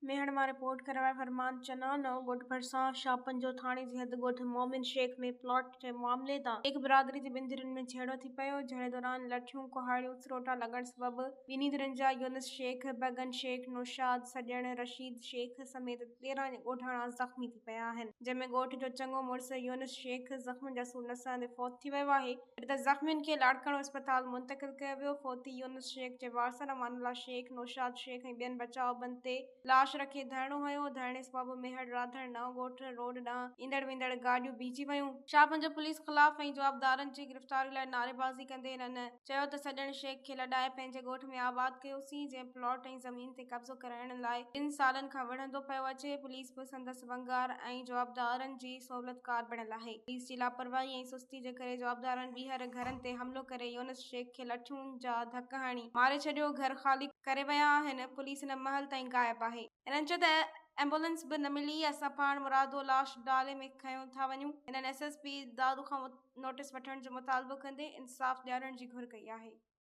मेहण मां रिपोर्ट कराए फरमान चना नव ॻोठ भरिसां शाहपंजो थाणे जी हद ॻोठ मोमिन शेख में प्लॉट जे मामले तां हिक बिरादरी जे ॿिनि धीरनि में झेड़ो थी पियो, जहिड़े दौरान लठियूं कुहाड़ियूं सरोटा लॻण सबबि ॿिन्ही धीरनि जा यूनुस शेख, बगन शेख, नौशाद सॼण, रशीद शेख समेत 13 ॻोठाणा ज़ख़्मी थी पिया आहिनि, जंहिंमें ॻोठ जो चङो मुड़ुसु यूनुस शेख ज़ख़्म जा सूर न सहंदे फौत थी वियो आहे, जॾहिं त ज़ख़्मियुनि खे लाड़काणो अस्पताल मुंतक़िल कयो वियो। फौती यूनुस शेख जे वारसनि अमानुल्लाह शेख, नौशाद शेख ऐं ॿियनि बचाव बंद ते लाश रखे धरणो हुयो। धरणे सबबि मेहर राधड़ नव ॻोठ रोड ॾांहुं ईंदड़ वेंदड़ गाॾियूं बीठी वयूं। शाहपंजो पुलिस ख़िलाफ़ ऐं जवाबदारनि जी गिरफ़्तारी लाइ नारेबाज़ी कंदे इन्हनि चयो त सॼण शेख खे लॾाए पंहिंजे ॻोठ में आबाद कयोसीं, जंहिं प्लॉट ऐं ज़मीन ते कब्ज़ो कराइण लाइ 2 सालनि खां विढ़ंदो पियो अचे। पुलिस बि संदसि वंगार ऐं जवाबदारनि जी सहूलियतकार बणियल आहे। पुलिस जी लापरवाही ऐं सुस्ती जे करे जवाबदारनि ॿीहर घरनि ते हमिलो करे यूनुस शेख खे लठियुनि जा धक हणी मारे छॾियो। घर ख़ाली करे विया आहिनि। पुलिस हिन महल ताईं गाइब आहे। इन्हनि चयो त एम्बुलेंस बि न मिली। असां पाण मुरादो लाश डाले में खयों था वञूं। इन्हनि एसएसपी दादू खां नोटिस वठण जो मुतालबो कंदे इंसाफ़ ॾियारण जी घुर कई आहे।